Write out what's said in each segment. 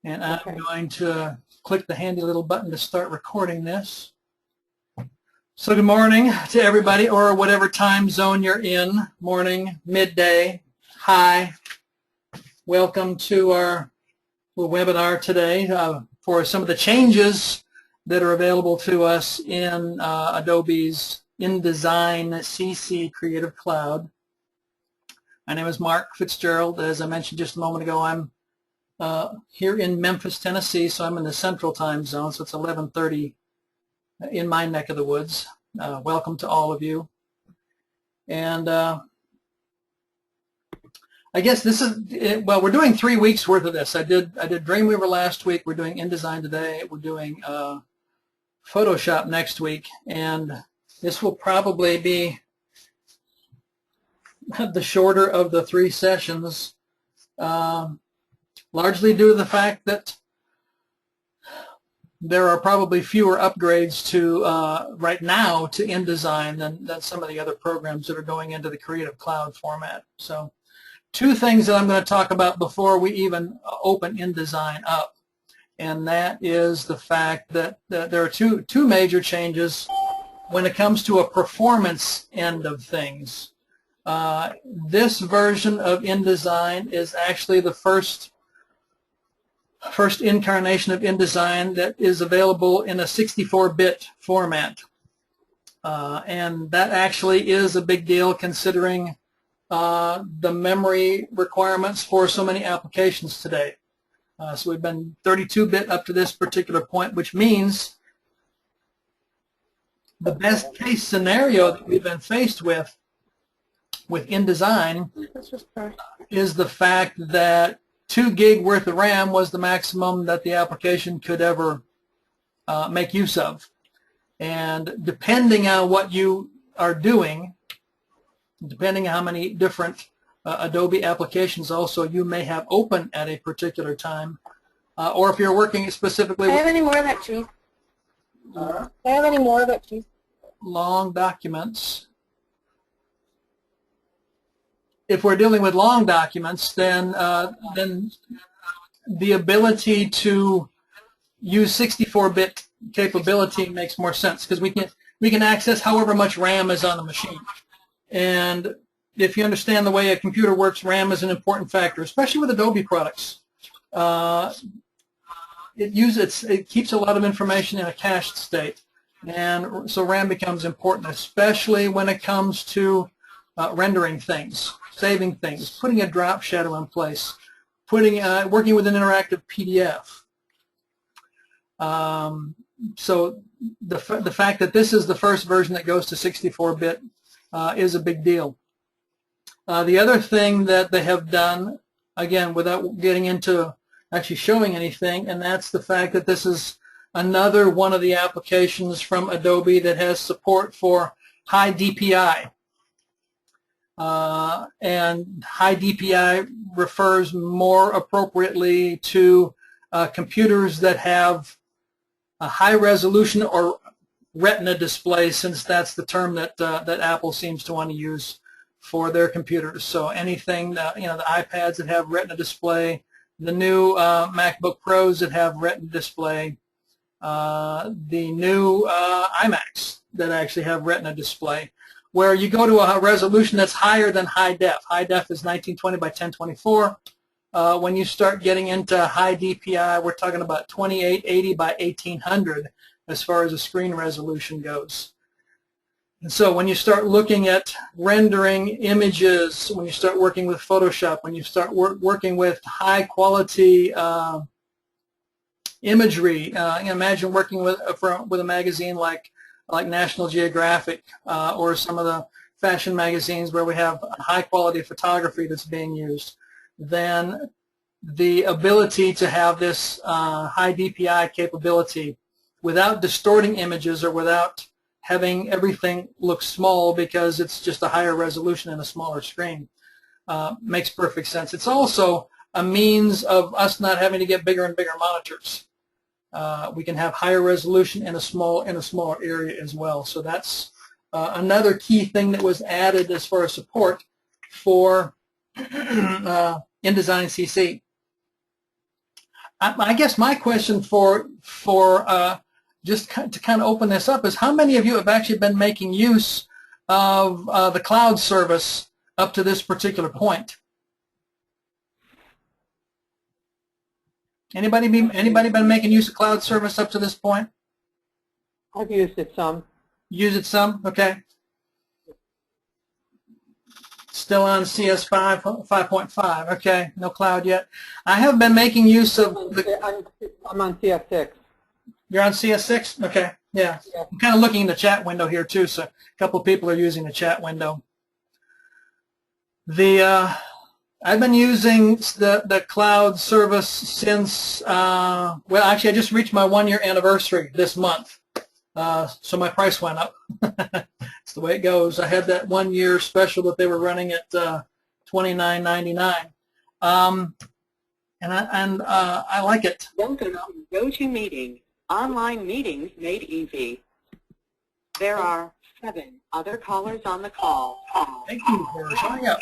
And I'm going to click the handy little button to start recording this. So good morning to everybody, or whatever time zone you're in, morning, midday, hi. Welcome to our webinar today for some of the changes that are available to us in Adobe's InDesign CC Creative Cloud. My name is Mark Fitzgerald. As I mentioned just a moment ago, I'm here in Memphis, Tennessee, so I'm in the central time zone, so it's 11:30 in my neck of the woods. Welcome to all of you. And I guess this is, well, we're doing 3 weeks worth of this. I did Dreamweaver last week. We're doing InDesign today. We're doing Photoshop next week. And this will probably be the shorter of the 3 sessions, largely due to the fact that there are probably fewer upgrades to right now to InDesign than some of the other programs that are going into the Creative Cloud format. So 2 things that I'm going to talk about before we even open InDesign up, and that is the fact that there are two major changes when it comes to a performance end of things. This version of InDesign is actually the first incarnation of InDesign that is available in a 64-bit format. And that actually is a big deal considering the memory requirements for so many applications today. So we've been 32-bit up to this particular point, which means the best case scenario that we've been faced with InDesign is the fact that 2 gig worth of RAM was the maximum that the application could ever make use of. And depending on what you are doing, depending on how many different Adobe applications also you may have open at a particular time, or if you're working specifically with... Do I have any more of that cheese? Do I have any more of that cheese? Long documents. If we're dealing with long documents, then the ability to use 64-bit capability makes more sense, because we can access however much RAM is on the machine. And if you understand the way a computer works, RAM is an important factor, especially with Adobe products. It keeps a lot of information in a cached state, and so RAM becomes important, especially when it comes to rendering things, saving things, putting a drop shadow in place, working with an interactive PDF. So the fact that this is the first version that goes to 64-bit is a big deal. The other thing that they have done, again, without getting into actually showing anything, and that's the fact that this is another one of the applications from Adobe that has support for high DPI. And high DPI refers more appropriately to computers that have a high resolution or retina display, since that's the term that Apple seems to want to use for their computers. So anything that, the iPads that have retina display, the new MacBook Pros that have retina display, the new iMacs that actually have retina display, where you go to a resolution that's higher than high def. High def is 1920 by 1024. When you start getting into high DPI, we're talking about 2880 by 1800 as far as the screen resolution goes. And so when you start looking at rendering images, when you start working with Photoshop, when you start working with high quality imagery, imagine working with a magazine like National Geographic or some of the fashion magazines where we have high quality photography that's being used, then the ability to have this high DPI capability without distorting images or without having everything look small because it's just a higher resolution and a smaller screen makes perfect sense. It's also a means of us not having to get bigger and bigger monitors. We can have higher resolution in a smaller area as well. So that's another key thing that was added as far as support for InDesign CC. I guess my question for just to kind of open this up is how many of you have actually been making use of the cloud service up to this particular point? Anybody been making use of cloud service up to this point? I've used it some. Use it some? Okay. Still on CS 5.5. Okay, no cloud yet. I have been making use of the... I'm on CS6. You're on CS6? Okay, yeah. I'm kind of looking in the chat window here too, so a couple of people are using the chat window. I've been using the cloud service since, well, actually I just reached my 1-year anniversary this month, so my price went up. It's the way it goes. I had that 1-year special that they were running at $29.99, and I like it. Welcome to GoToMeeting, online meetings made easy. There are 7 other callers on the call. Thank you for showing up.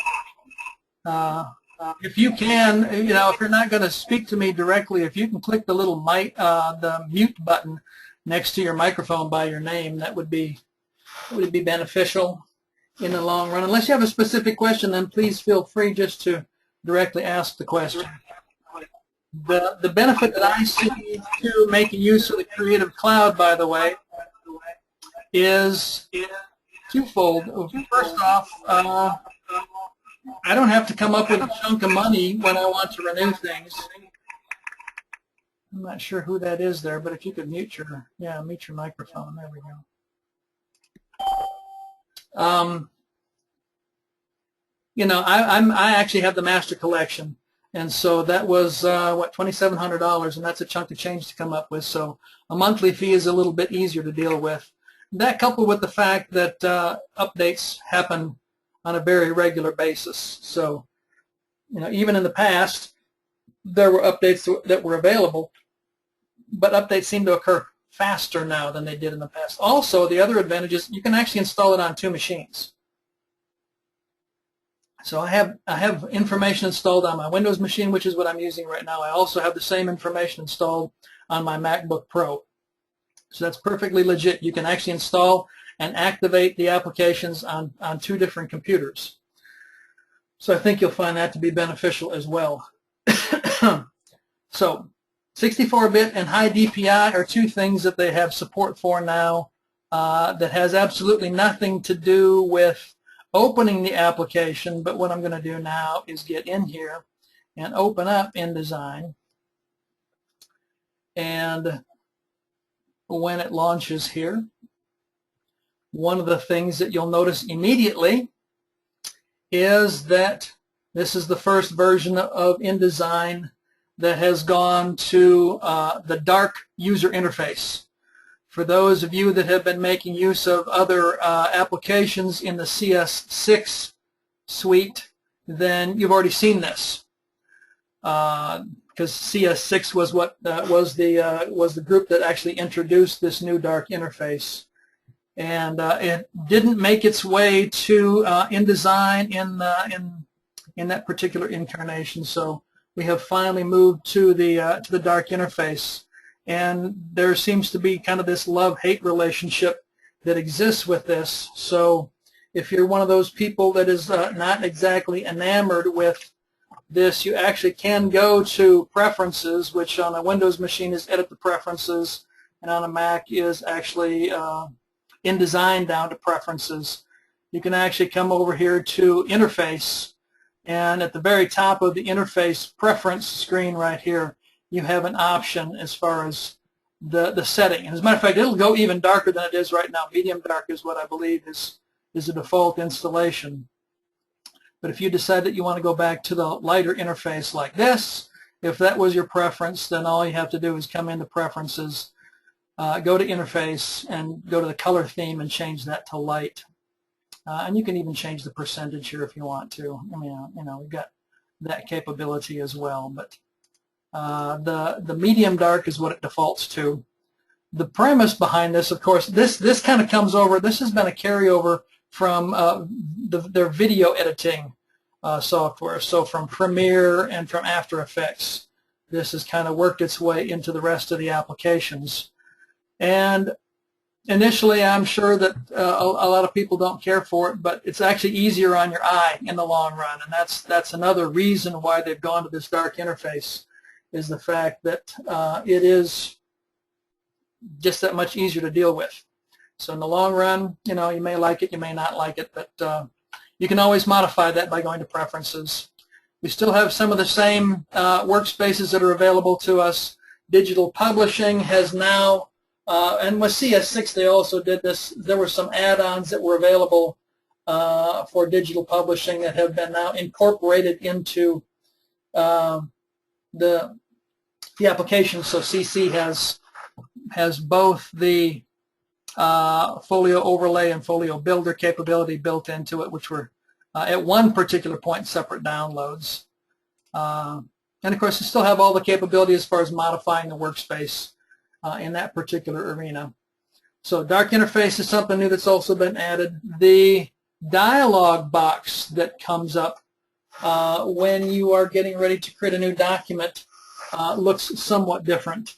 If you can, you know, if you're not going to speak to me directly, if you can click the little the mute button next to your microphone by your name, that would be beneficial in the long run. Unless you have a specific question, then please feel free just to directly ask the question. The benefit that I see to making use of the Creative Cloud, by the way, is twofold. First off, I don't have to come up with a chunk of money when I want to renew things. I'm not sure who that is there, but if you could mute your microphone. There we go. You know, I actually have the master collection, and so that was what, $2,700, and that's a chunk of change to come up with. So a monthly fee is a little bit easier to deal with. That coupled with the fact that updates happen on a very regular basis. So, you know, even in the past, there were updates that were available, but updates seem to occur faster now than they did in the past. Also, the other advantage is you can actually install it on 2 machines. So I have information installed on my Windows machine, which is what I'm using right now. I also have the same information installed on my MacBook Pro. So that's perfectly legit. You can actually install and activate the applications on 2 different computers. So I think you'll find that to be beneficial as well. So 64-bit and high DPI are 2 things that they have support for now that has absolutely nothing to do with opening the application, but what I'm going to do now is get in here and open up InDesign, and when it launches here, one of the things that you'll notice immediately is that this is the first version of InDesign that has gone to the dark user interface. For those of you that have been making use of other applications in the CS6 suite, then you've already seen this, because CS6 was what was the group that actually introduced this new dark interface. And it didn't make its way to InDesign in that particular incarnation. So we have finally moved to the dark interface, and there seems to be kind of this love-hate relationship that exists with this. So if you're one of those people that is not exactly enamored with this, you actually can go to Preferences, which on a Windows machine is Edit the Preferences, and on a Mac is actually InDesign down to Preferences. You can actually come over here to Interface, and at the very top of the Interface Preference screen right here, you have an option as far as the setting. And as a matter of fact, it'll go even darker than it is right now. Medium dark is what I believe is the default installation. But if you decide that you want to go back to the lighter interface like this, if that was your preference, then all you have to do is come into Preferences, go to Interface, and go to the color theme and change that to light. And you can even change the percentage here if you want to. I mean, you know, we've got that capability as well. But the medium dark is what it defaults to. The premise behind this, of course, this kind of comes over. This has been a carryover from their video editing software. So from Premiere and from After Effects. this has kind of worked its way into the rest of the applications. And initially, I'm sure that a lot of people don't care for it, but it's actually easier on your eye in the long run, and that's another reason why they've gone to this dark interface, is the fact that it is just that much easier to deal with. So in the long run, you know, you may like it, you may not like it, but you can always modify that by going to Preferences. We still have some of the same workspaces that are available to us. Digital Publishing has now, and with CS6 they also did this, there were some add-ons that were available for digital publishing that have been now incorporated into the application. So CC has both the Folio Overlay and Folio Builder capability built into it, which were at one particular point separate downloads. And of course, you still have all the capability as far as modifying the workspace in that particular arena. So dark interface is something new that's also been added. The dialog box that comes up when you are getting ready to create a new document looks somewhat different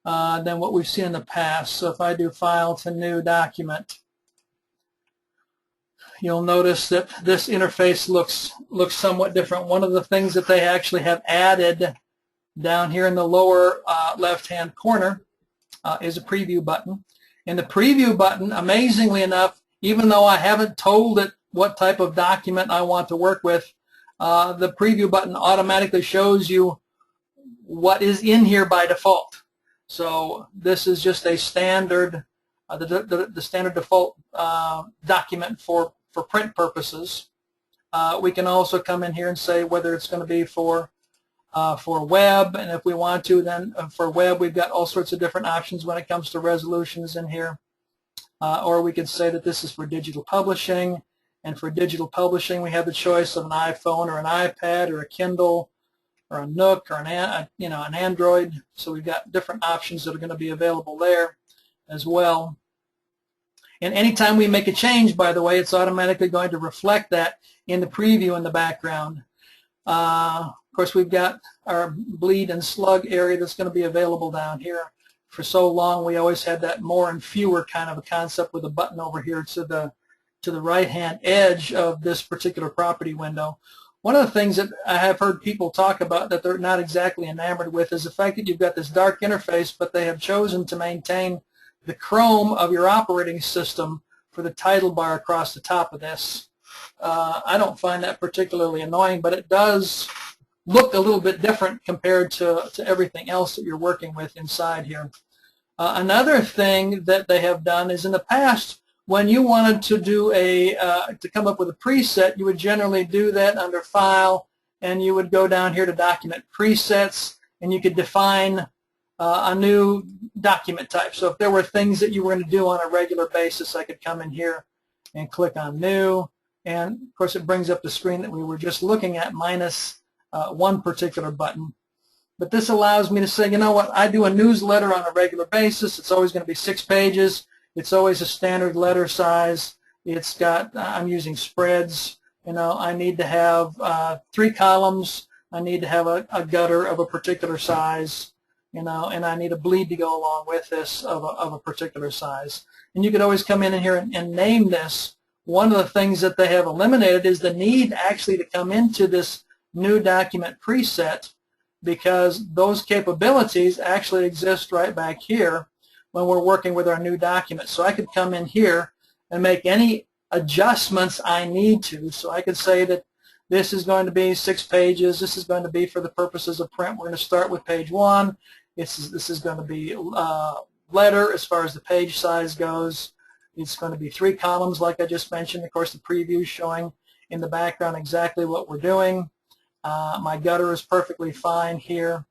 than what we've seen in the past. So if I do File to New Document, you'll notice that this interface looks somewhat different. One of the things that they actually have added down here in the lower left-hand corner is a preview button. And the preview button, amazingly enough, even though I haven't told it what type of document I want to work with, the preview button automatically shows you what is in here by default. So this is just a standard, the standard default document for print purposes. We can also come in here and say whether it's going to be for web, and if we want to, then for web we've got all sorts of different options when it comes to resolutions in here. Or we could say that this is for digital publishing, and for digital publishing we have the choice of an iPhone or an iPad or a Kindle or a Nook or an Android. So we've got different options that are going to be available there as well. And anytime we make a change, by the way, it's automatically going to reflect that in the preview in the background. Of course, we've got our bleed and slug area that's going to be available down here. For so long, we always had that more and fewer kind of a concept with a button over here to the right-hand edge of this particular property window. One of the things that I have heard people talk about that they're not exactly enamored with is the fact that you've got this dark interface, but they have chosen to maintain the Chrome of your operating system for the title bar across the top of this. I don't find that particularly annoying, but it does look a little bit different compared to everything else that you're working with inside here. Another thing that they have done is in the past, when you wanted to do to come up with a preset, you would generally do that under File, and you would go down here to Document Presets, and you could define a new document type. So if there were things that you were going to do on a regular basis, I could come in here and click on New, and of course it brings up the screen that we were just looking at minus one particular button. But this allows me to say, you know what, I do a newsletter on a regular basis. It's always going to be 6 pages. It's always a standard letter size. It's got, I'm using spreads. You know, I need to have 3 columns. I need to have a gutter of a particular size. You know, and I need a bleed to go along with this of a particular size. And you could always come in here and name this. One of the things that they have eliminated is the need actually to come into this new document preset, because those capabilities actually exist right back here when we're working with our new document. So I could come in here and make any adjustments I need to. So I could say that this is going to be 6 pages. This is going to be for the purposes of print. We're going to start with page 1. This is going to be letter as far as the page size goes. It's going to be 3 columns like I just mentioned. Of course, the preview is showing in the background exactly what we're doing. My gutter is perfectly fine here.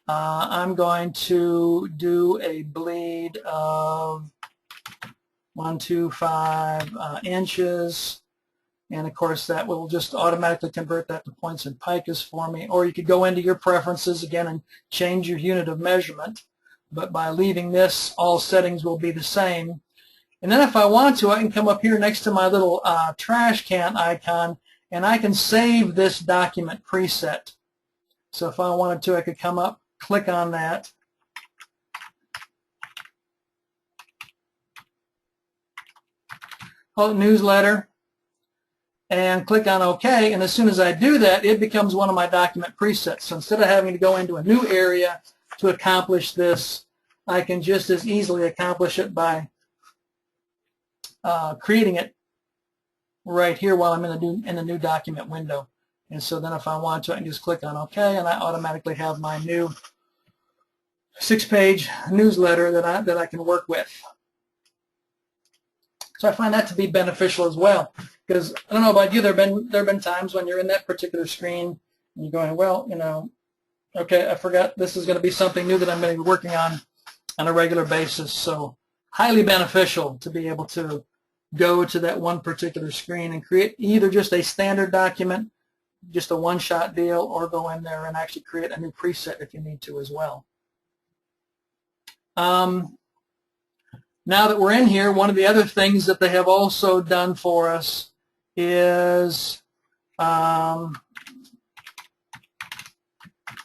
I'm going to do a bleed of 125 inches. And of course that will just automatically convert that to points and picas for me. Or you could go into your preferences again and change your unit of measurement. But by leaving this, all settings will be the same. And then if I want to, I can come up here next to my little trash can icon, and I can save this document preset. So if I wanted to, I could come up, click on that, call it newsletter, and click on OK, and as soon as I do that, it becomes one of my document presets. So instead of having to go into a new area to accomplish this, I can just as easily accomplish it by creating it right here while I'm in the new document window. And so then if I want to, I can just click on OK, and I automatically have my new 6-page newsletter that I can work with. So I find that to be beneficial as well, because I don't know about you, there have been times when you're in that particular screen and you're going, well, you know, okay, I forgot this is going to be something new that I'm going to be working on a regular basis. So highly beneficial to be able to go to that one particular screen and create either just a standard document, just a one-shot deal, or go in there and actually create a new preset if you need to as well. Now that we're in here, one of the other things that they have also done for us is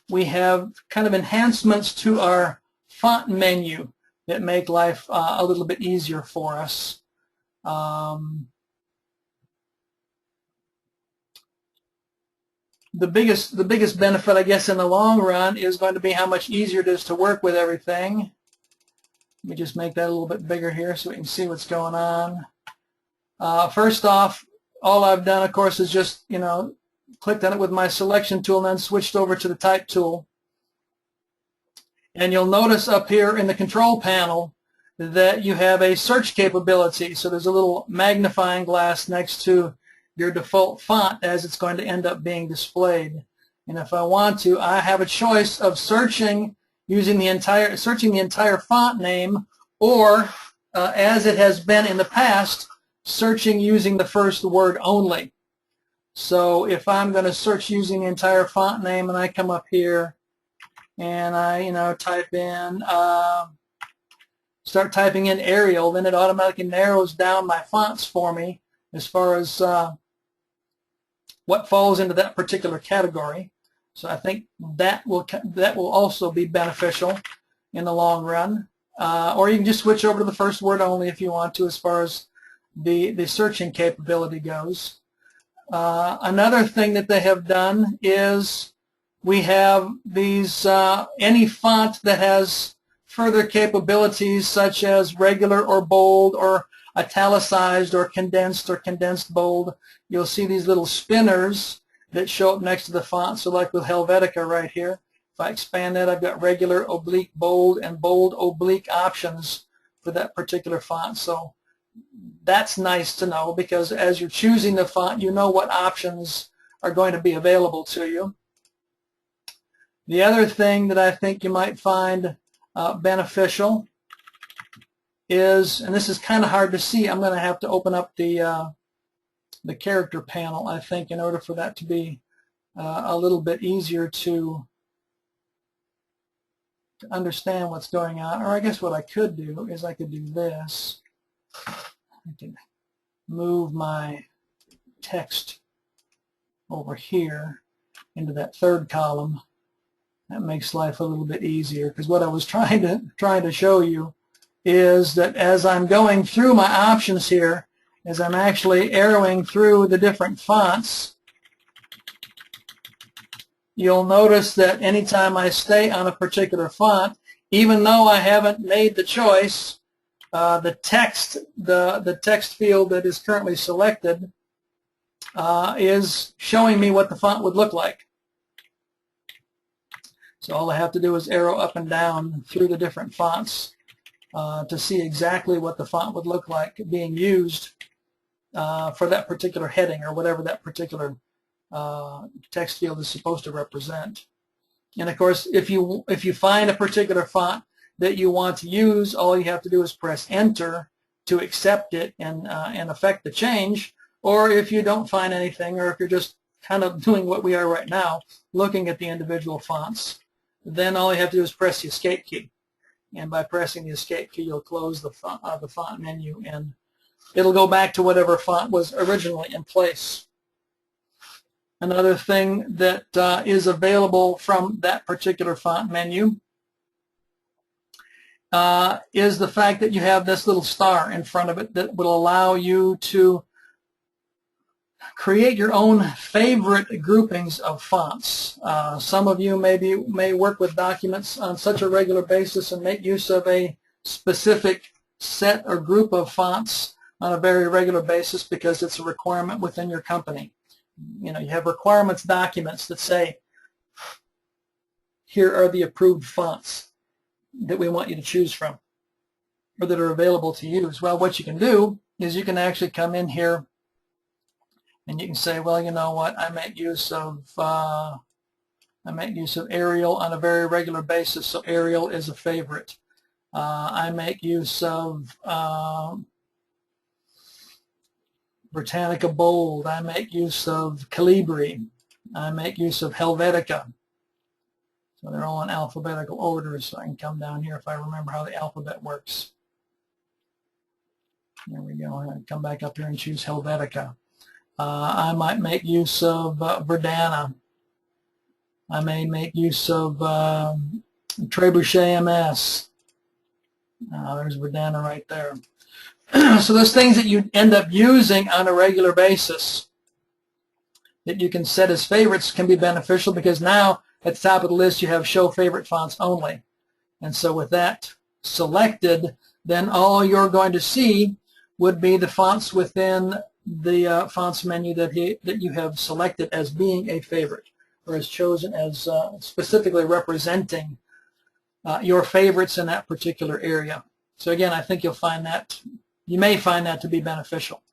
we have kind of enhancements to our font menu that make life a little bit easier for us. The biggest benefit, I guess, in the long run is going to be how much easier it is to work with everything. Let me just make that a little bit bigger here so we can see what's going on. First off, all I've done, of course, is just, you know, clicked on it with my selection tool and then switched over to the type tool. And you'll notice up here in the control panel that you have a search capability. So there's a little magnifying glass next to your default font as it's going to end up being displayed. And if I want to, I have a choice of searching the entire font name, or as it has been in the past, searching using the first word only. So if I'm going to search using the entire font name, and I come up here and I, you know, type in, start typing in Arial, then it automatically narrows down my fonts for me as far as what falls into that particular category. So I think that will also be beneficial in the long run. Or you can just switch over to the first word only if you want to, as far as the searching capability goes. Another thing that they have done is we have these any font that has further capabilities such as regular or bold or italicized or condensed bold. You'll see these little spinners that show up next to the font. So like with Helvetica right here, if I expand that, I've got regular, oblique, bold, and bold, oblique options for that particular font. So that's nice to know, because as you're choosing the font, you know what options are going to be available to you. The other thing that I think you might find beneficial is, and this is kind of hard to see, I'm going to have to open up the character panel, I think, in order for that to be a little bit easier to understand what's going on. Or I guess what I could do is I could do this. I can move my text over here into that third column. That makes life a little bit easier, because what I was trying to show you is that as I'm going through my options here, as I'm actually arrowing through the different fonts, you'll notice that anytime I stay on a particular font, even though I haven't made the choice, the text field that is currently selected is showing me what the font would look like. So all I have to do is arrow up and down through the different fonts to see exactly what the font would look like being used for that particular heading or whatever that particular text field is supposed to represent. And of course, if you find a particular font that you want to use, all you have to do is press Enter to accept it and affect the change. Or if you don't find anything, or if you're just kind of doing what we are right now, looking at the individual fonts, then all you have to do is press the Escape key. And by pressing the Escape key, you'll close the font menu, and it'll go back to whatever font was originally in place. Another thing that is available from that particular font menu is the fact that you have this little star in front of it that will allow you to create your own favorite groupings of fonts. Some of you may work with documents on such a regular basis and make use of a specific set or group of fonts on a very regular basis because it's a requirement within your company. You know, you have requirements documents that say, here are the approved fonts that we want you to choose from or that are available to use. Well, what you can do is you can actually come in here and you can say, well, you know what, I make use of Arial on a very regular basis, so Arial is a favorite. I make use of Britannica Bold. I make use of Calibri. I make use of Helvetica. So they're all in alphabetical order, so I can come down here if I remember how the alphabet works. There we go. I'm going to come back up here and choose Helvetica. I might make use of Verdana. I may make use of Trebuchet MS. There's Verdana right there. So those things that you end up using on a regular basis that you can set as favorites can be beneficial because now at the top of the list you have show favorite fonts only. And so with that selected, then all you're going to see would be the fonts within the fonts menu that you have selected as being a favorite or as chosen as specifically representing your favorites in that particular area. So again, I think you may find that to be beneficial.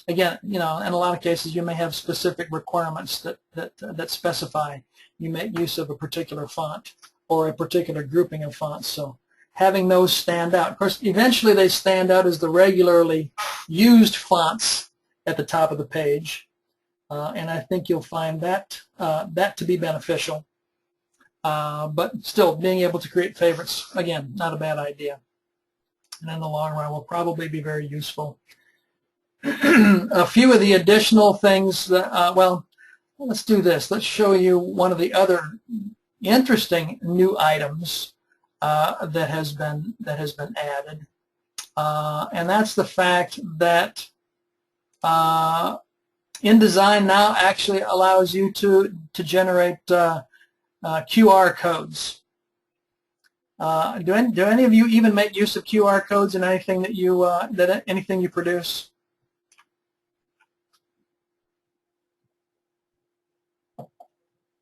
Again, you know, in a lot of cases you may have specific requirements that specify you make use of a particular font or a particular grouping of fonts. So having those stand out. Of course, eventually they stand out as the regularly used fonts at the top of the page, and I think you'll find that to be beneficial. But still, being able to create favorites, again, not a bad idea. And in the long run will probably be very useful. A few of the additional things that, well, let's do this. Let's show you one of the other interesting new items that has been added, and that's the fact that InDesign now actually allows you to generate QR codes. Do any of you even make use of QR codes in anything that you anything you produce?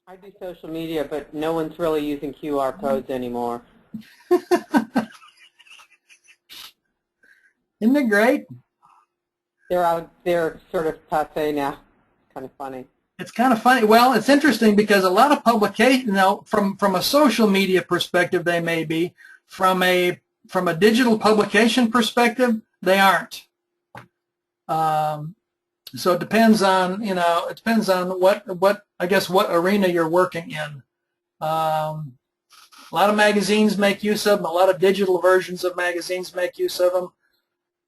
I do social media, but no one's really using QR codes anymore. Isn't it great? They're sort of passé now. Kind of funny. It's kind of funny. Well, it's interesting because a lot of publications, you know, from a social media perspective, they may be. From a digital publication perspective, they aren't. So it depends on, you know, it depends on what I guess what arena you're working in. A lot of magazines make use of them. A lot of digital versions of magazines make use of them.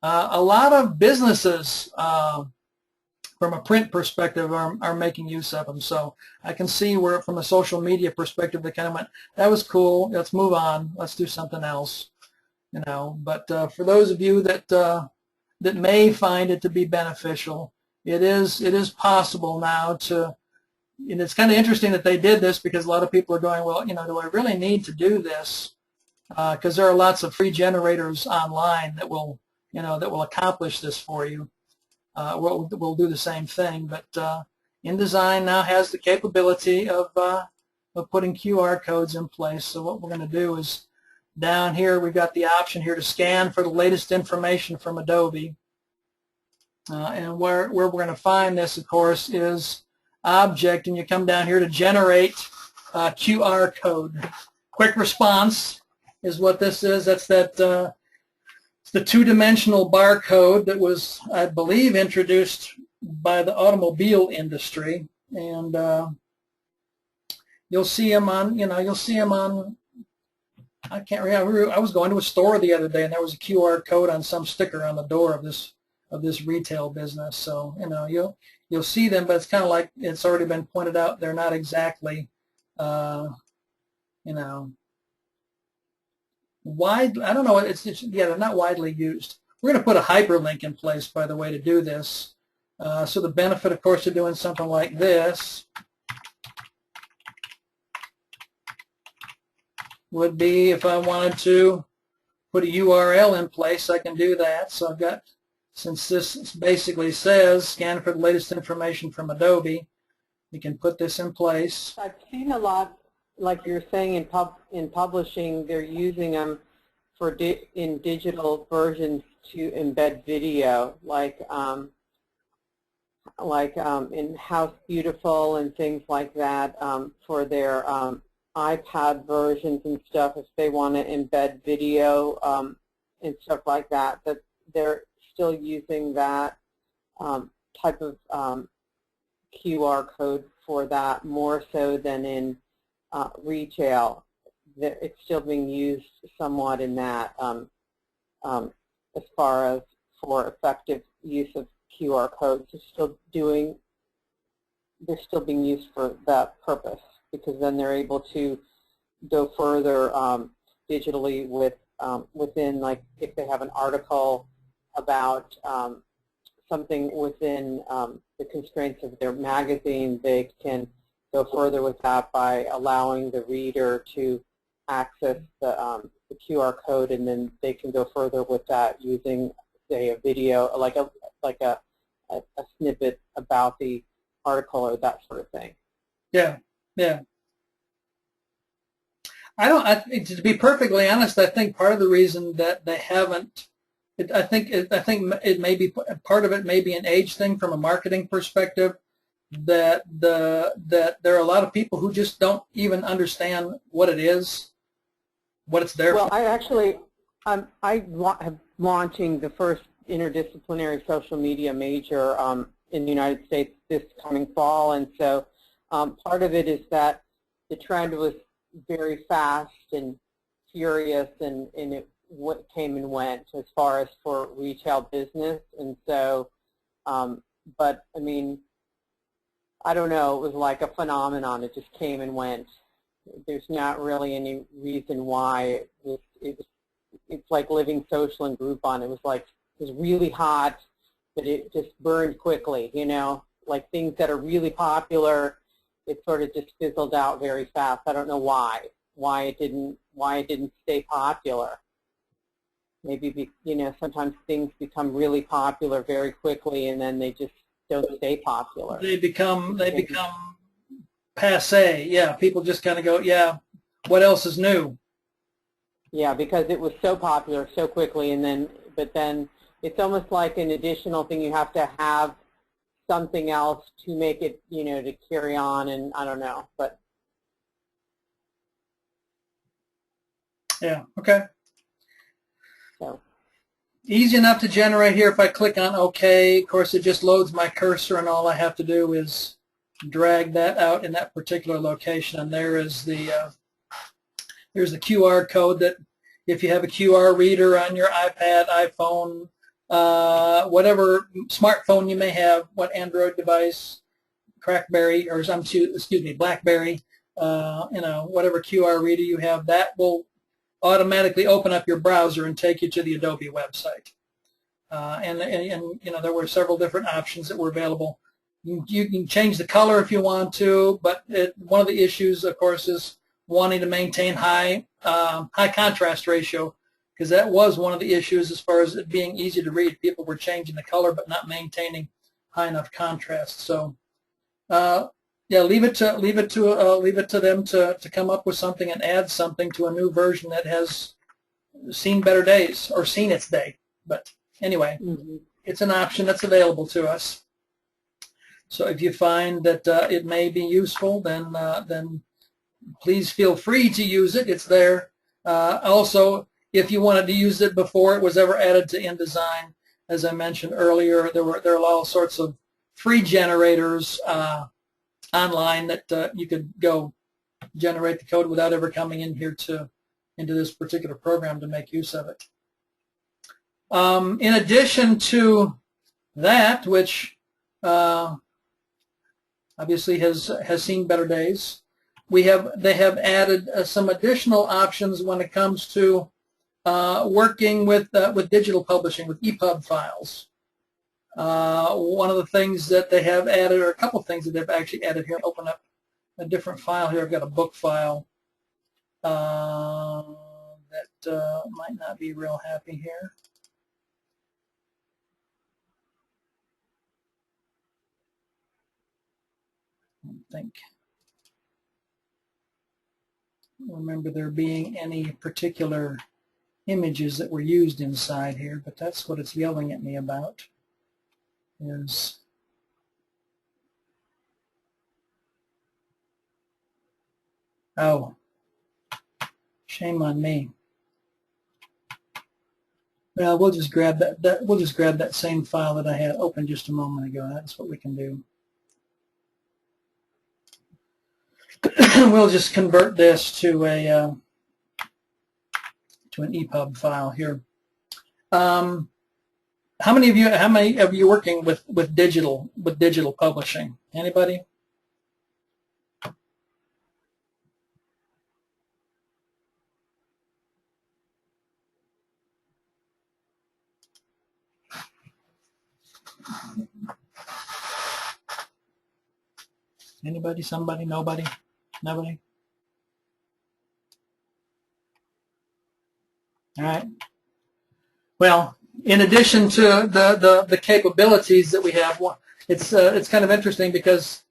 A lot of businesses, from a print perspective, are making use of them. So I can see where, from a social media perspective, they kind of went, "That was cool. Let's move on. Let's do something else." You know. But for those of you that may find it to be beneficial, it is possible now to. And it's kind of interesting that they did this because a lot of people are going, well, you know, do I really need to do this? Because there are lots of free generators online that will, you know, that will accomplish this for you. We'll do the same thing, but InDesign now has the capability of putting QR codes in place. So what we're going to do is down here we've got the option here to scan for the latest information from Adobe, and where we're going to find this, of course, is Object, and you come down here to generate QR code. Quick response is what this is. That's the two-dimensional barcode that was, I believe, introduced by the automobile industry, and you'll see them on, you know, you'll see them on. I can't remember. I was going to a store the other day, and there was a QR code on some sticker on the door of this retail business. So you know, you'll you'll see them, but it's kind of like it's already been pointed out. They're not exactly, you know, wide. I don't know. Yeah, they're not widely used. We're going to put a hyperlink in place, by the way, to do this. So the benefit, of course, of doing something like this would be if I wanted to put a URL in place, I can do that. So I've got, since this basically says scan for the latest information from Adobe, you can put this in place. I've seen a lot, like you're saying, in publishing, they're using them for in digital versions to embed video, like in House Beautiful and things like that, for their iPad versions and stuff. If they want to embed video and stuff like that, that they're still using that type of QR code for that, more so than in retail. It's still being used somewhat in that as far as for effective use of QR codes. They're still being used for that purpose, because then they're able to go further digitally with within, like if they have an article about something within the constraints of their magazine, they can go further with that by allowing the reader to access the QR code, and then they can go further with that using, say, a video, like a snippet about the article or that sort of thing. Yeah, yeah. To be perfectly honest, I think part of the reason that they haven't, I think it may be, part of it may be an age thing from a marketing perspective, that there are a lot of people who just don't even understand what it is, what it's there for. Well, I actually, I'm launching the first interdisciplinary social media major in the United States this coming fall, and so part of it is that the trend was very fast and furious, and it what came and went as far as for retail business, and so, but I mean, I don't know, it was like a phenomenon. It just came and went. There's not really any reason why. It's like living social and Groupon. It was like, it was really hot, but it just burned quickly, you know, like things that are really popular, it sort of just fizzled out very fast. I don't know why it didn't stay popular. Maybe, you know, sometimes things become really popular very quickly and then they just don't stay popular. They become passé. Yeah, people just kind of go, yeah, what else is new? Yeah, because it was so popular so quickly, and then, but then it's almost like an additional thing. You have to have something else to make it, you know, to carry on, and I don't know, but. Yeah, okay. So. Easy enough to generate here. If I click on OK, of course, it just loads my cursor, and all I have to do is drag that out in that particular location, and there is the there's the QR code that if you have a QR reader on your iPad, iPhone, whatever smartphone you may have, what Android device, BlackBerry, or BlackBerry, you know, whatever QR reader you have, that will automatically open up your browser and take you to the Adobe website. And you know, there were several different options that were available. You can change the color if you want to, but one of the issues, of course, is wanting to maintain high contrast ratio, because that was one of the issues as far as it being easy to read. People were changing the color but not maintaining high enough contrast. So yeah, leave it to them to come up with something and add something to a new version that has seen better days, or seen its day. But anyway, it's an option that's available to us. So if you find that it may be useful, then please feel free to use it. It's there. Also, if you wanted to use it before it was ever added to InDesign, as I mentioned earlier, there are all sorts of free generators online that you could go generate the code without ever coming in here into this particular program to make use of it. In addition to that, which obviously has seen better days. They have added some additional options when it comes to working with digital publishing, with EPUB files. One of the things that they have added, or a couple of things that they've actually added here, open up a different file here. I've got a book file that might not be real happy here. I don't remember there being any particular images that were used inside here, but that's what it's yelling at me about. Is oh, shame on me. Well, we'll just grab that same file that I had open just a moment ago. That's what we can do. We'll just convert this to an EPUB file here. How many of you working with digital publishing? Anybody? Anybody? Somebody? Nobody? Nobody? All right. Well, in addition to the capabilities that we have, it's kind of interesting because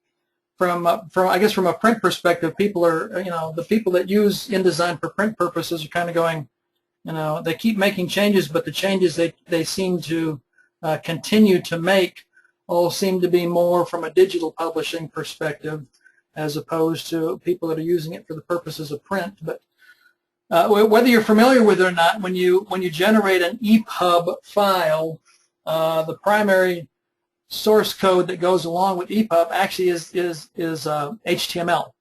from I guess from a print perspective, people are, the people that use InDesign for print purposes are kind of going, they keep making changes, but the changes they seem to continue to make all seem to be more from a digital publishing perspective, as opposed to people that are using it for the purposes of print. But whether you're familiar with it or not, when you generate an EPUB file, the primary source code that goes along with EPUB actually is HTML.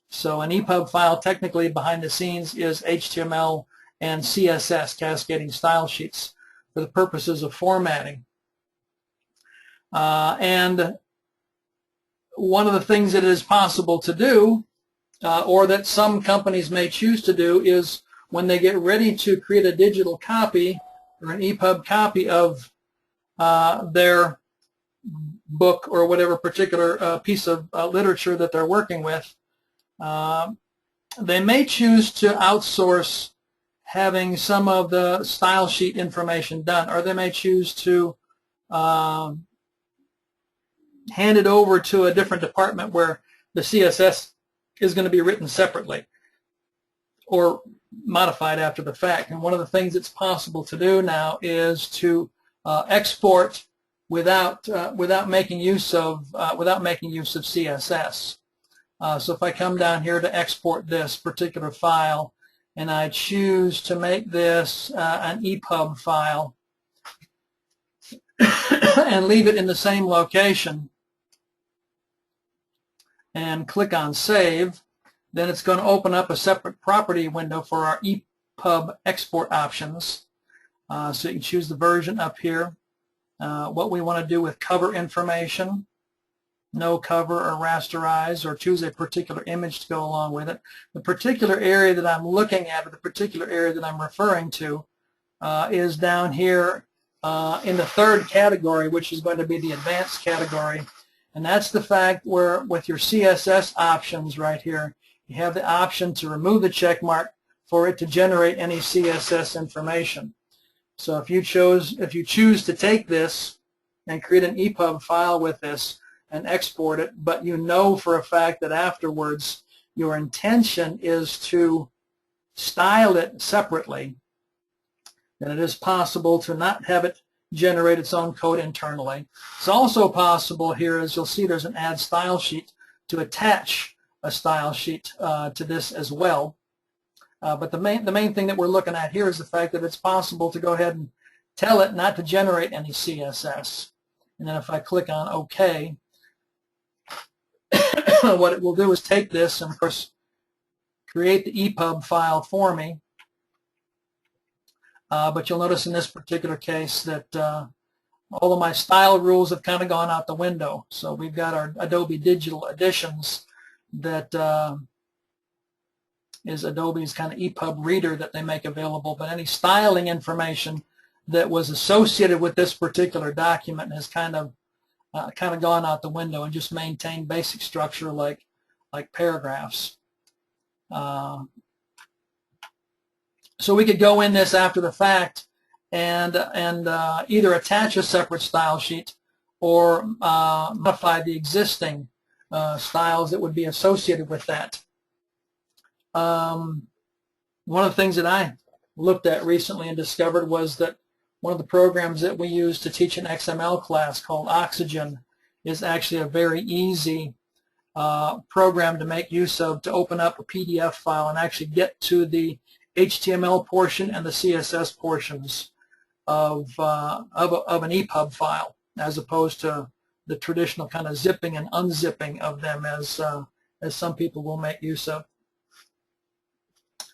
So an EPUB file technically behind the scenes is HTML and CSS, cascading style sheets, for the purposes of formatting. And one of the things that it is possible to do, or that some companies may choose to do, is when they get ready to create a digital copy or an EPUB copy of their book or whatever particular piece of literature that they're working with, they may choose to outsource having some of the style sheet information done, or they may choose to hand it over to a different department where the CSS is going to be written separately or modified after the fact. And one of the things that's possible to do now is to export without making use of CSS. So if I come down here to export this particular file, and I choose to make this an EPUB file and leave it in the same location, and click on Save, then it's going to open up a separate property window for our EPUB export options. So you can choose the version up here, what we want to do with cover information, no cover or rasterize, or choose a particular image to go along with it. The particular area that I'm looking at, or the particular area that I'm referring to, is down here in the third category, which is going to be the advanced category. And that's the fact where with your CSS options right here, you have the option to remove the check mark for it to generate any CSS information. So if you choose to take this and create an EPUB file with this and export it, but you know for a fact that afterwards your intention is to style it separately, then it is possible to not have it generate its own code internally. It's also possible here, as you'll see, there's an add style sheet, to attach a style sheet to this as well. But the main thing that we're looking at here is the fact that it's possible to go ahead and tell it not to generate any CSS. And then if I click on OK, what it will do is take this and, of course, create the EPUB file for me. But you'll notice in this particular case that all of my style rules have kind of gone out the window. So we've got our Adobe Digital Editions that is Adobe's kind of Epub reader that they make available, but any styling information that was associated with this particular document has kind of gone out the window and just maintained basic structure like paragraphs. So we could go in this after the fact and either attach a separate style sheet or modify the existing styles that would be associated with that. One of the things that I looked at recently and discovered was that one of the programs that we use to teach an XML class called Oxygen is actually a very easy program to make use of to open up a PDF file and actually get to the HTML portion and the CSS portions of an Epub file, as opposed to the traditional kind of zipping and unzipping of them as some people will make use of.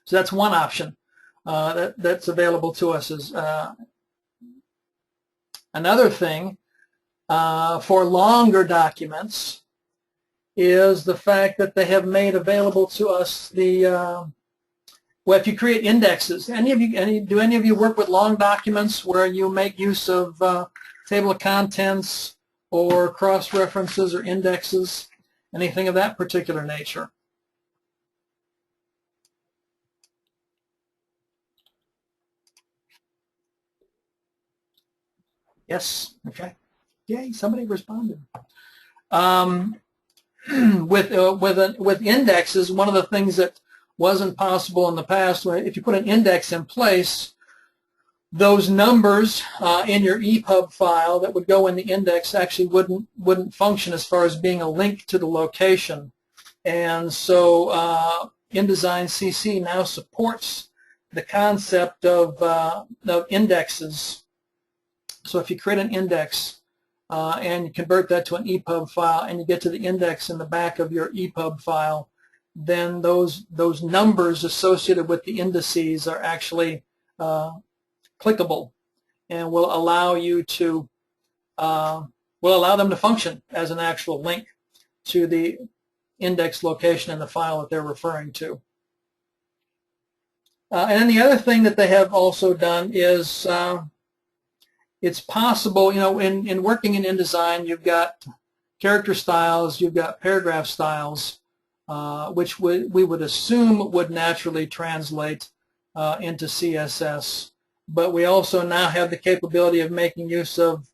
So that's one option that's available to us. Is another thing for longer documents is the fact that they have made available to us the well, if you create indexes, do any of you work with long documents where you make use of table of contents or cross references or indexes, anything of that particular nature? Yes. Okay. Yay! Somebody responded. With indexes, one of the things that wasn't possible in the past, if you put an index in place, those numbers in your Epub file that would go in the index actually wouldn't function as far as being a link to the location. And so InDesign CC now supports the concept of indexes. So if you create an index and you convert that to an Epub file and you get to the index in the back of your Epub file, then those numbers associated with the indices are actually clickable and will allow you to will allow them to function as an actual link to the index location in the file that they're referring to. And then the other thing that they have also done is it's possible, you know, in working in InDesign, you've got character styles, you've got paragraph styles, which we would assume would naturally translate into CSS. But we also now have the capability of making use of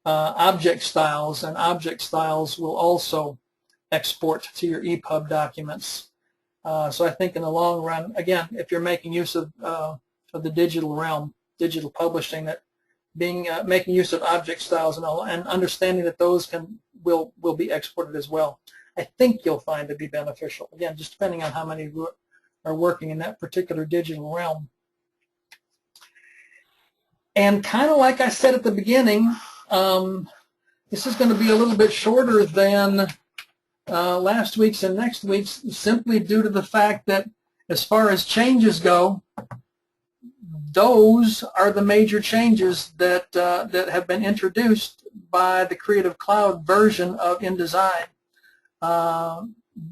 object styles, and object styles will also export to your Epub documents. So I think in the long run, again, if you're making use of the digital realm, digital publishing, that making use of object styles and understanding that those will be exported as well, I think you'll find to be beneficial. Again, just depending on how many are working in that particular digital realm. And kind of like I said at the beginning, this is going to be a little bit shorter than last week's and next week's, simply due to the fact that as far as changes go, those are the major changes that have been introduced by the Creative Cloud version of InDesign,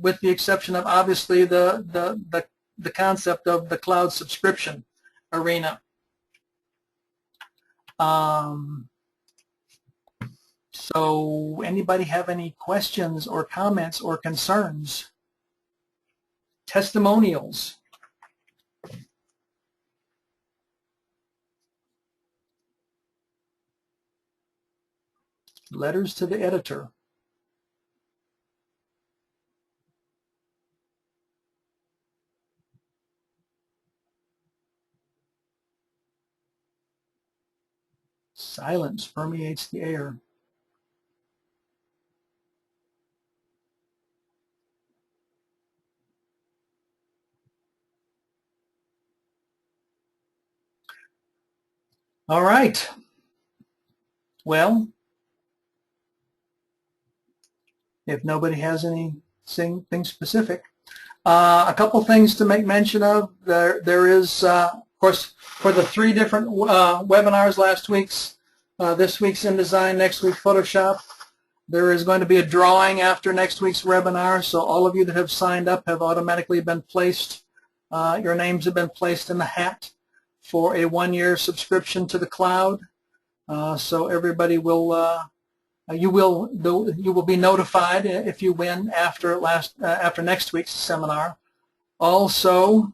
with the exception of obviously the concept of the cloud subscription arena. So anybody have any questions or comments or concerns? Testimonials. Letters to the editor. Silence permeates the air. All right. Well, if nobody has anything specific, a couple things to make mention of. There is, of course, for the 3 different webinars last week's, this week's InDesign, next week Photoshop. There is going to be a drawing after next week's webinar, so all of you that have signed up have automatically been placed, your names have been placed in the hat for a 1-year subscription to the cloud. So everybody will, you will be notified if you win after next week's seminar. Also,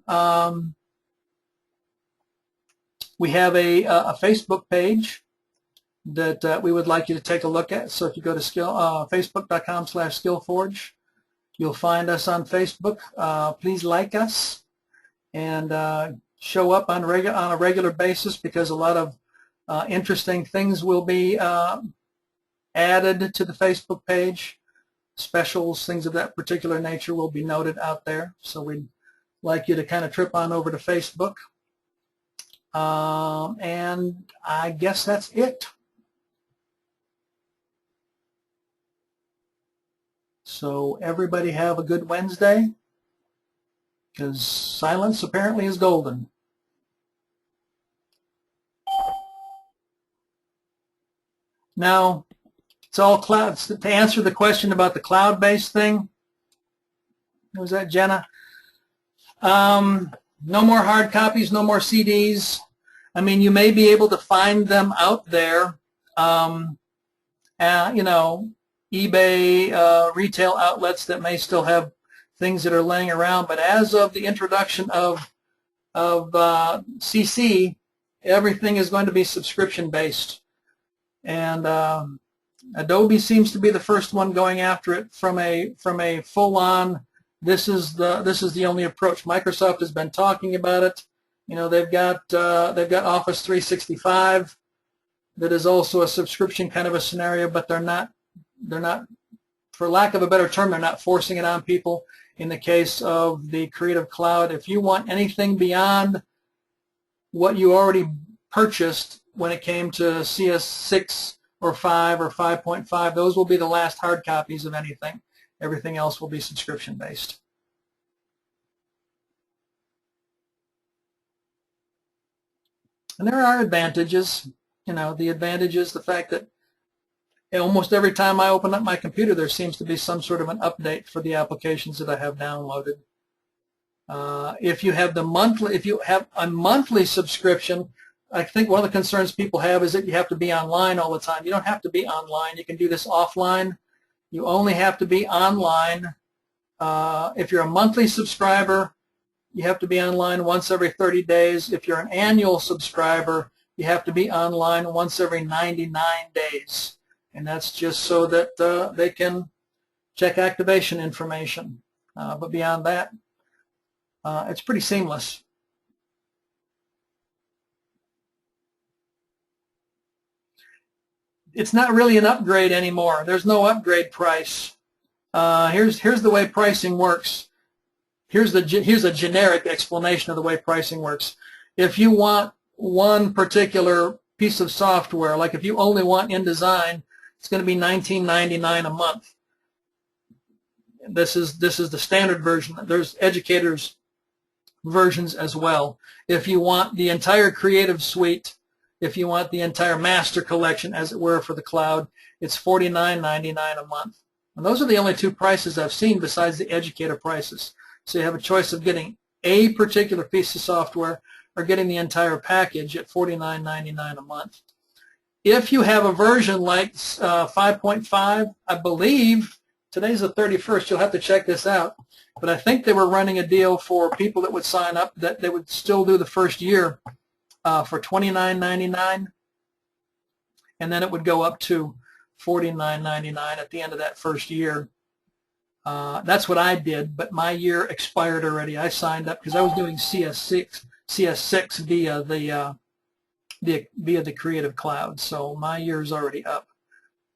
we have a Facebook page that we would like you to take a look at. So if you go to facebook.com/skillforge, you'll find us on Facebook. Please like us and show up on a regular basis, because a lot of interesting things will be added to the Facebook page. Specials, things of that particular nature will be noted out there. So we'd like you to kind of trip on over to Facebook. And I guess that's it. So everybody have a good Wednesday, because silence apparently is golden. Now, it's all cloud. To answer the question about the cloud-based thing, was that Jenna? No more hard copies, no more CDs. I mean, you may be able to find them out there, you know, eBay, retail outlets that may still have things that are laying around. But as of the introduction of CC, everything is going to be subscription-based. And Adobe seems to be the first one going after it from a full-on. This is the only approach. Microsoft has been talking about it. You know, they've got Office 365 that is also a subscription kind of a scenario, but they're not, for lack of a better term, they're not forcing it on people. In the case of the Creative Cloud, if you want anything beyond what you already purchased when it came to CS6 or 5 or 5.5, those will be the last hard copies of anything. Everything else will be subscription-based. And there are advantages. You know, the advantage is the fact that almost every time I open up my computer, there seems to be some sort of an update for the applications that I have downloaded. If you have a monthly subscription, I think one of the concerns people have is that you have to be online all the time. You don't have to be online. You can do this offline. You only have to be online. If you're a monthly subscriber, you have to be online once every 30 days. If you're an annual subscriber, you have to be online once every 99 days. And that's just so that they can check activation information. But beyond that, it's pretty seamless. It's not really an upgrade anymore. There's no upgrade price. Here's the way pricing works. Here's a generic explanation of the way pricing works. If you want one particular piece of software, like if you only want InDesign, it's going to be $19.99 a month. This is the standard version. There's educators' versions as well. If you want the entire Creative Suite, if you want the entire master collection, as it were, for the cloud, it's $49.99 a month. And those are the only two prices I've seen besides the educator prices. So you have a choice of getting a particular piece of software or getting the entire package at $49.99 a month. If you have a version like 5.5, I believe, today's the 31st, you'll have to check this out, but I think they were running a deal for people that would sign up that they would still do the first year for $29.99, and then it would go up to $49.99 at the end of that first year. That's what I did, but my year expired already. I signed up because I was doing CS6 via the Creative Cloud, so my year's already up.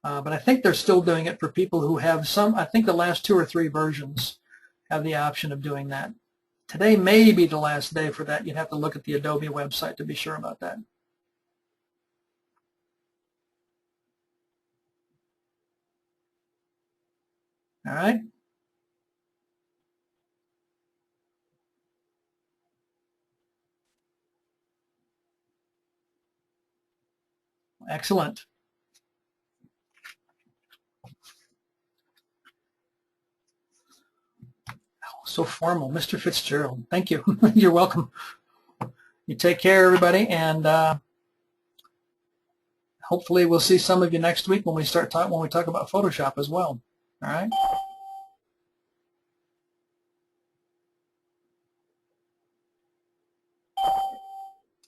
But I think they're still doing it for people who have some. I think the last 2 or 3 versions have the option of doing that. Today may be the last day for that. You'd have to look at the Adobe website to be sure about that. All right. Excellent. So formal, Mr. Fitzgerald. Thank you. You're welcome. You take care, everybody, and hopefully we'll see some of you next week when we talk about Photoshop as well. All right.